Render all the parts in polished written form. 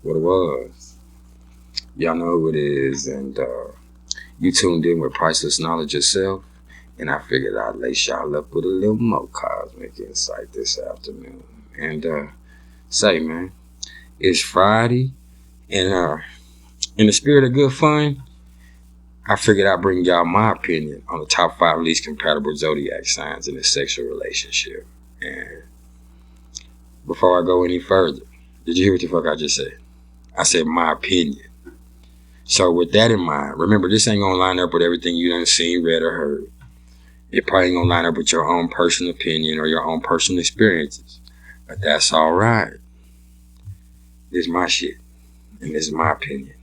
what it was. Y'all know who it is, and you tuned in with Priceless Knowledge yourself, and I figured I'd lace y'all up with a little more cosmic insight this afternoon. And say, man, it's Friday, and in the spirit of good fun, I figured I'd bring y'all my opinion on the top 5 least compatible zodiac signs in a sexual relationship. And before I go any further, did you hear what the fuck I just said? I said my opinion. So with that in mind, remember, this ain't gonna line up with everything you done seen, read, or heard. It probably ain't gonna line up with your own personal opinion or your own personal experiences. But that's alright. This is my shit. And this is my opinion.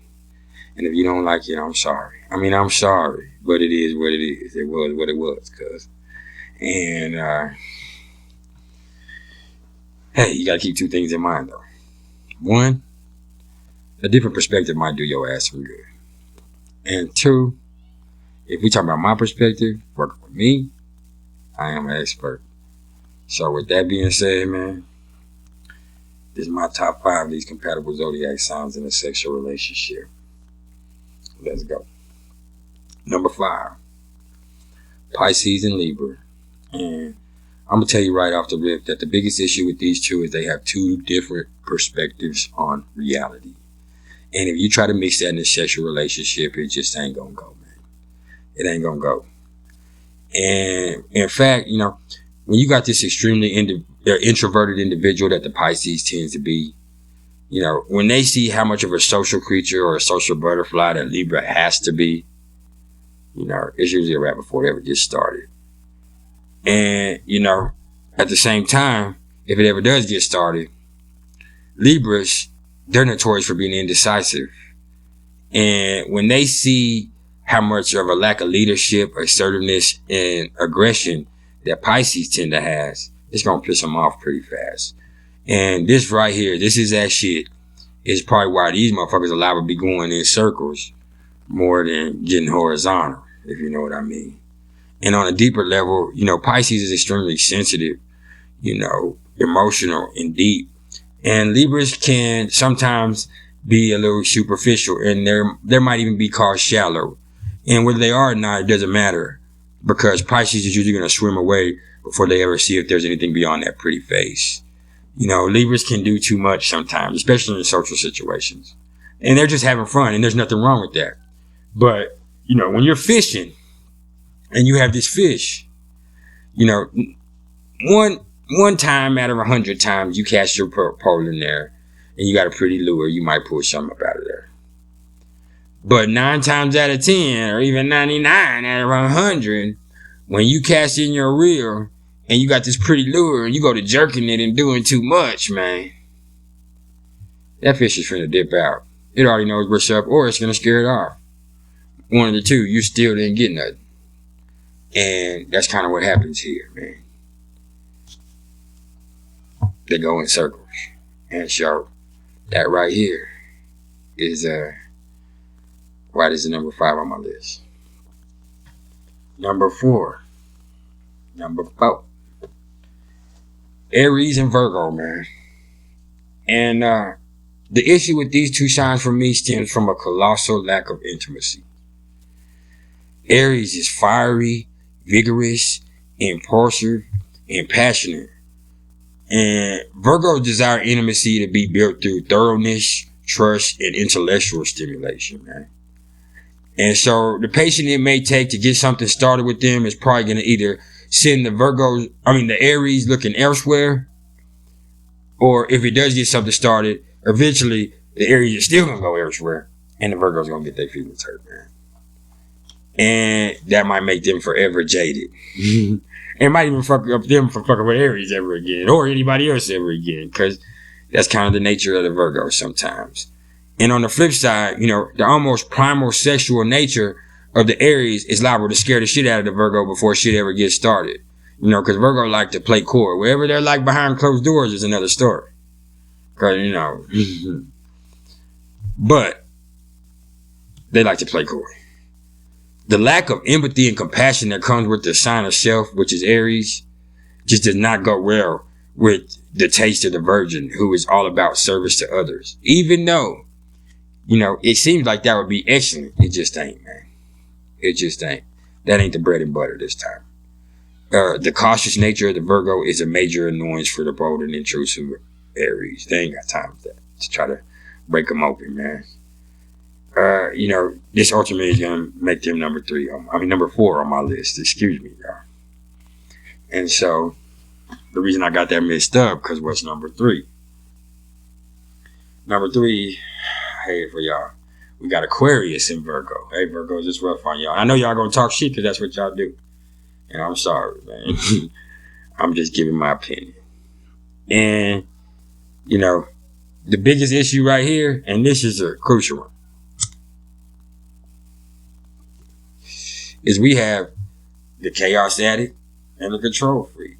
And if you don't like it, I'm sorry. I mean, I'm sorry, but it is what it is. It was what it was, cuz. And, hey, you gotta keep 2 things in mind, though. 1, a different perspective might do your ass some good. And 2, if we talk about my perspective, working with me, I am an expert. So with that being said, man, this is my top 5 least compatible zodiac signs in a sexual relationship. Let's go. Number 5, Pisces and Libra. And I'm going to tell you right off the rip that the biggest issue with these two is they have 2 different perspectives on reality. And if you try to mix that in a sexual relationship, it just ain't going to go, man. It ain't going to go. And in fact, you know, when you got this extremely introverted individual that the Pisces tends to be, you know, when they see how much of a social creature or a social butterfly that Libra has to be, you know, it's usually a wrap before it ever gets started. And, you know, at the same time, if it ever does get started, Libras, they're notorious for being indecisive. And when they see how much of a lack of leadership, assertiveness, and aggression that Pisces tend to have, it's going to piss them off pretty fast. And this right here, this is that shit, is probably why these motherfuckers are liable to be going in circles more than getting horizontal, if you know what I mean. And on a deeper level, you know, Pisces is extremely sensitive, you know, emotional and deep. And Libras can sometimes be a little superficial, and they might even be called shallow. And whether they are or not, it doesn't matter, because Pisces is usually going to swim away before they ever see if there's anything beyond that pretty face. You know, Libras can do too much sometimes, especially in social situations. And they're just having fun, and there's nothing wrong with that. But, you know, when you're fishing and you have this fish, you know, one time out of 100 times you cast your pole in there and you got a pretty lure, you might pull something up out of there. But 9 times out of 10, or even 99 out of 100, when you cast in your reel and you got this pretty lure and you go to jerking it and doing too much, man, that fish is finna dip out. It already knows what's up, or it's gonna scare it off. One of the two, you still didn't get nothing. And that's kind of what happens here, man. They go in circles. And so that right here is why this is number 5 on my list. Number 4. Aries and Virgo, man. And the issue with these 2 signs for me stems from a colossal lack of intimacy. Aries is fiery, vigorous, impulsive, and passionate. And Virgos desire intimacy to be built through thoroughness, trust, and intellectual stimulation, man. And so the patience it may take to get something started with them is probably going to either send the Aries looking elsewhere, or if it does get something started, eventually the Aries is still going to go elsewhere, and the Virgo's going to get their feelings hurt, man. And that might make them forever jaded. It might even fuck up them for fucking with Aries ever again, or anybody else ever again, because that's kind of the nature of the Virgo sometimes. And on the flip side, you know, the almost primal sexual nature of the Aries is liable to scare the shit out of the Virgo before shit ever gets started. You know, because Virgo like to play coy. Wherever they're like behind closed doors is another story. Because, you know, but they like to play coy. The lack of empathy and compassion that comes with the sign of self, which is Aries, just does not go well with the taste of the virgin, who is all about service to others. Even though, you know, it seems like that would be excellent. It just ain't, man. It just ain't. That ain't the bread and butter this time. The cautious nature of the Virgo is a major annoyance for the bold and intrusive Aries. They ain't got time for that. To try to break them open, man. You know, this ultimately is going to make them number 4 on my list. Excuse me, y'all. And so, the reason I got that mixed up, because what's number 3? Number 3, hey, for y'all, we got Aquarius in Virgo. Hey, Virgos, it's rough on y'all. I know y'all going to talk shit because that's what y'all do. And I'm sorry, man. I'm just giving my opinion. And, you know, the biggest issue right here, and this is a crucial one, is we have the chaos addict and the control freak.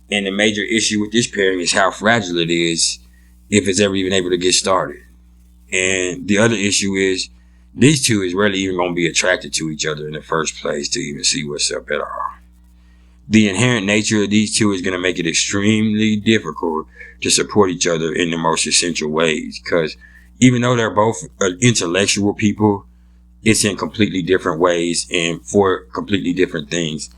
And the major issue with this pairing is how fragile it is if it's ever even able to get started. And the other issue is these two is rarely even going to be attracted to each other in the first place to even see what's up at all. The inherent nature of these two is going to make it extremely difficult to support each other in the most essential ways. Because even though they're both intellectual people, it's in completely different ways and for completely different things.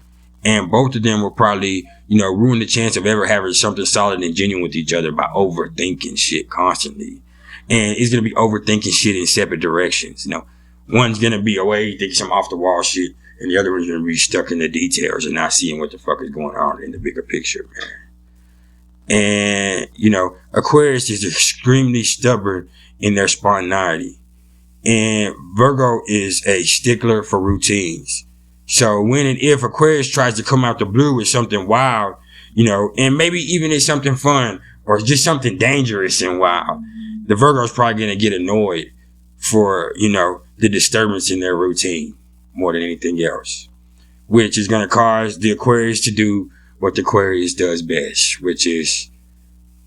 And both of them will probably, you know, ruin the chance of ever having something solid and genuine with each other by overthinking shit constantly. And it's going to be overthinking shit in separate directions. You know, one's going to be away thinking some off the wall shit, and the other one's going to be stuck in the details and not seeing what the fuck is going on in the bigger picture, man. And, you know, Aquarius is extremely stubborn in their spontaneity. And Virgo is a stickler for routines. So when and if Aquarius tries to come out the blue with something wild, you know, and maybe even it's something fun or just something dangerous and wild, the Virgo's probably going to get annoyed for, you know, the disturbance in their routine more than anything else, which is going to cause the Aquarius to do what the Aquarius does best, which is,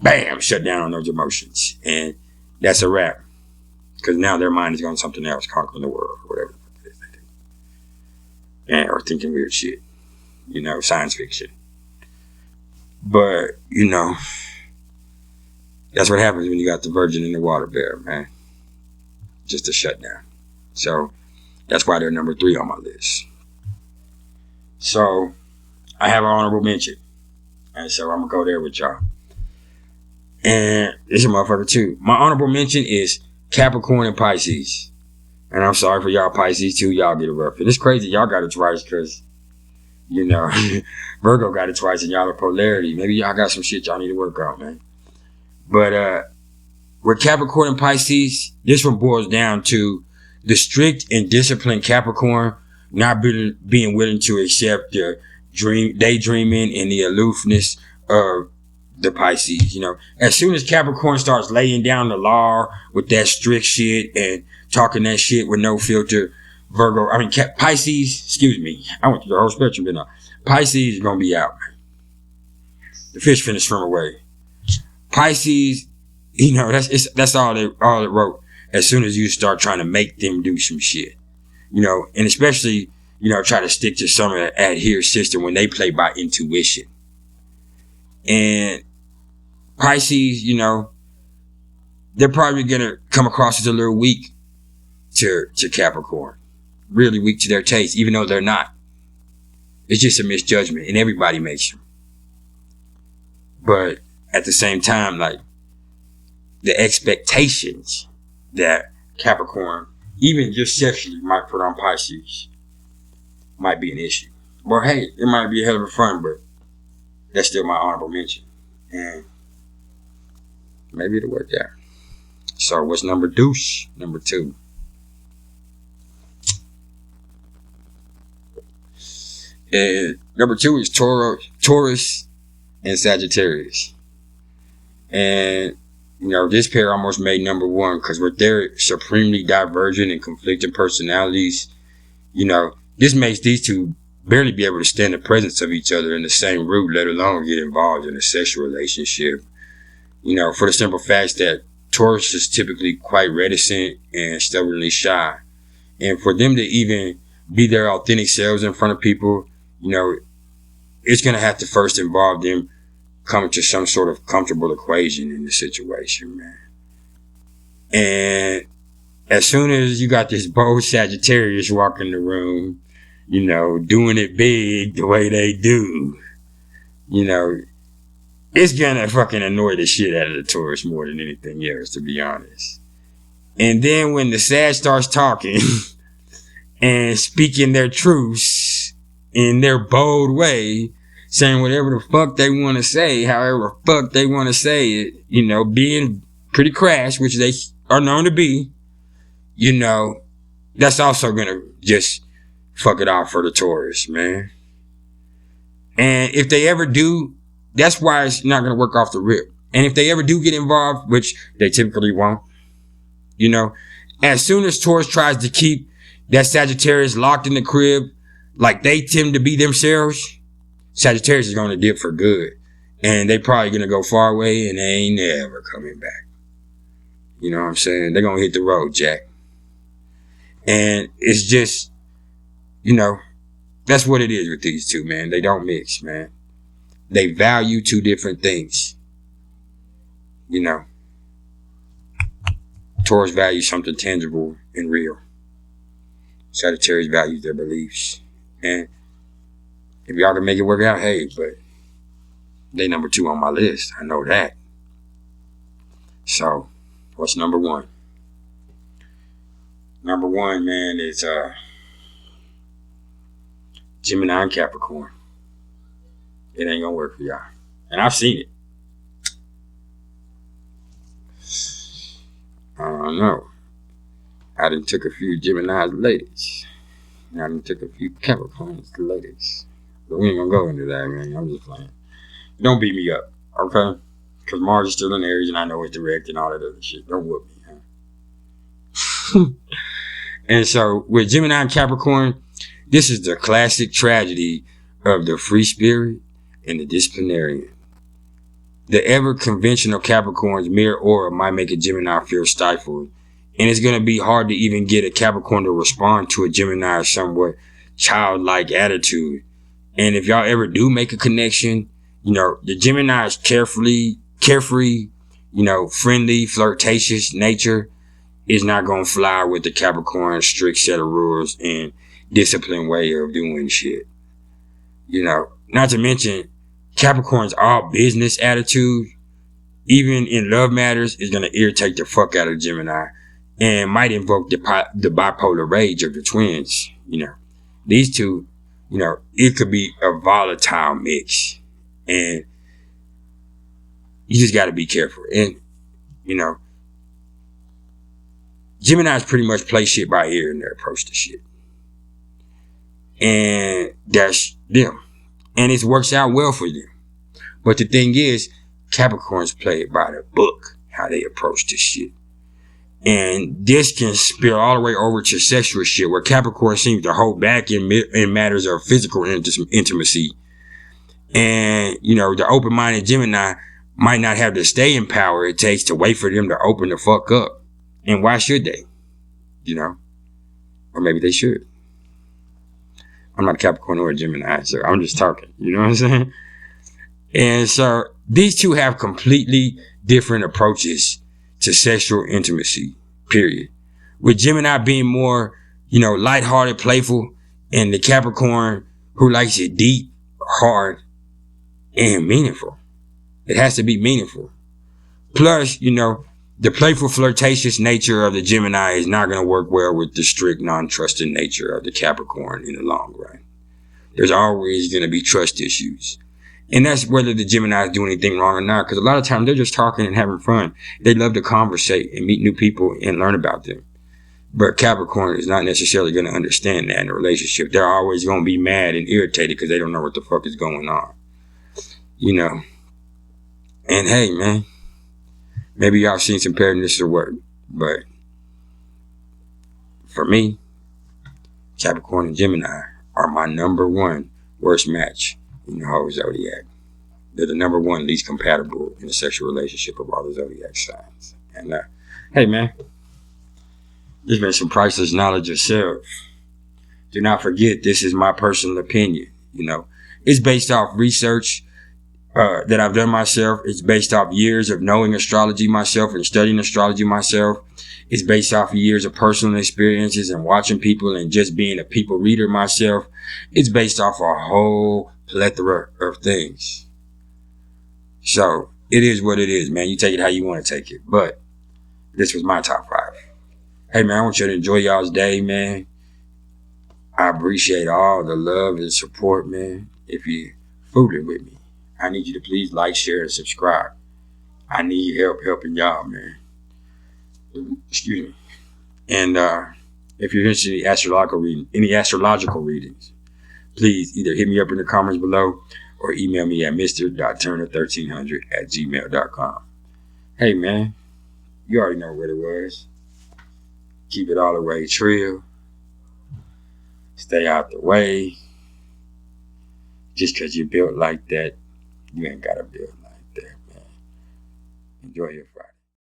bam, shut down on those emotions. And that's a wrap. Because now their mind is going something else, conquering the world, or whatever it is they do. And, or thinking weird shit. You know, science fiction. But, you know, that's what happens when you got the virgin and the water bear, man. Just a shutdown. So, that's why they're number 3 on my list. So, I have an honorable mention. And so, I'm going to go there with y'all. And this is a motherfucker too. My honorable mention is Capricorn and Pisces. And I'm sorry for y'all Pisces too. Y'all get it rough. And it's crazy y'all got it twice because, you know, Virgo got it twice and y'all are polarity. Maybe y'all got some shit y'all need to work on, man. But with Capricorn and Pisces, this one boils down to the strict and disciplined Capricorn not being willing to accept the daydreaming and the aloofness of the Pisces. You know, as soon as Capricorn starts laying down the law with that strict shit and talking that shit with no filter, Pisces, excuse me, I went through the whole spectrum, but no, Pisces is gonna be out, man. The fish finna swim away. Pisces, you know, that's all it wrote. As soon as you start trying to make them do some shit, you know, and especially, you know, try to stick to some of the adhere system when they play by intuition. And Pisces, you know, they're probably going to come across as a little weak to Capricorn. Really weak to their taste, even though they're not. It's just a misjudgment, and everybody makes them. But at the same time, like, the expectations that Capricorn, even just sexually, might put on Pisces might be an issue. Well, hey, it might be a hell of a fun, but that's still my honorable mention. And maybe it'll work out. So what's number 2? And number 2 is Taurus and Sagittarius. And, you know, this pair almost made number 1 because with their supremely divergent and conflicting personalities, you know, this makes these two barely be able to stand the presence of each other in the same room, let alone get involved in a sexual relationship. You know, for the simple fact that Taurus is typically quite reticent and stubbornly shy. And for them to even be their authentic selves in front of people, you know, it's going to have to first involve them come to some sort of comfortable equation in the situation, man. And as soon as you got this bold Sagittarius walk in the room, doing it big the way they do, it's gonna fucking annoy the shit out of the Taurus more than anything else, to be honest. And then when the Sag starts talking and speaking their truths in their bold way, saying whatever the fuck they want to say, however the fuck they want to say it, being pretty crass, which they are known to be, that's also gonna just fuck it off for the Taurus, man. And if they ever do, that's why it's not gonna work off the rip. And if they ever do get involved, which they typically won't, as soon as Taurus tries to keep that Sagittarius locked in the crib, like they tend to be themselves, Sagittarius is gonna dip for good. And they probably gonna go far away and they ain't never coming back. You know what I'm saying? They're gonna hit the road, Jack. And it's just, that's what it is with these two, man. They don't mix, man. They value two different things. Taurus values something tangible and real. Sagittarius values their beliefs. And if y'all can make it work out, hey, but they number 2 on my list. I know that. So, what's number 1? Number 1, man, is Gemini and Capricorn. It ain't gonna work for y'all. And I've seen it. I don't know. I done took a few Gemini's ladies. And I done took a few Capricorn's ladies. But we ain't gonna go into that, man. I'm just playing. Don't beat me up, okay? Because Mars is still in Aries and I know it's direct and all that other shit. Don't whoop me, huh? And so, with Gemini and Capricorn, this is the classic tragedy of the free spirit and the disciplinarian. The ever-conventional Capricorn's mere aura might make a Gemini feel stifled, and it's going to be hard to even get a Capricorn to respond to a Gemini's somewhat childlike attitude. And if y'all ever do make a connection, the Gemini's carefree, friendly, flirtatious nature is not going to fly with the Capricorn's strict set of rules and disciplined way of doing shit. Not to mention, Capricorn's all business attitude, even in love matters, is going to irritate the fuck out of Gemini and might invoke the bipolar rage of the twins. These two, it could be a volatile mix. And you just got to be careful. And, Gemini's pretty much play shit by ear in their approach to shit. And that's them. And it works out well for them. But the thing is, Capricorns play it by the book, how they approach this shit. And this can spill all the way over to sexual shit, where Capricorn seems to hold back in matters of physical intimacy. And, the open-minded Gemini might not have the staying power it takes to wait for them to open the fuck up. And why should they? Or maybe they should. I'm not a Capricorn or a Gemini, so I'm just talking. You know what I'm saying? And so these two have completely different approaches to sexual intimacy, period. With Gemini being more, lighthearted, playful, and the Capricorn who likes it deep, hard, and meaningful. It has to be meaningful. Plus, the playful, flirtatious nature of the Gemini is not going to work well with the strict, non-trusting nature of the Capricorn in the long run. There's always going to be trust issues. And that's whether the Geminis do anything wrong or not, because a lot of times they're just talking and having fun. They love to conversate and meet new people and learn about them. But Capricorn is not necessarily going to understand that in a relationship. They're always going to be mad and irritated because they don't know what the fuck is going on. And hey, man. Maybe y'all seen some pairs at work, but for me, Capricorn and Gemini are my number 1 worst match in the whole Zodiac. They're the number 1 least compatible in a sexual relationship of all the Zodiac signs. And hey man, there's been some priceless knowledge of self. Do not forget, this is my personal opinion. It's based off research that I've done myself. It's based off years of knowing astrology myself and studying astrology myself. It's based off of years of personal experiences and watching people and just being a people reader myself. It's based off a whole plethora of things. So it is what it is, man. You take it how you want to take it. But this was my top 5. Hey, man, I want you to enjoy y'all's day, man. I appreciate all the love and support, man. If you fooling with me, I need you to please like, share, and subscribe. I need help helping y'all, man. Excuse me. And if you're interested in any astrological readings, please either hit me up in the comments below or email me at mr.turner1300@gmail.com. Hey, man, you already know what it was. Keep it all the way trill. Stay out the way. Just because you're built like that, you ain't got to build like that, man. Enjoy your Friday.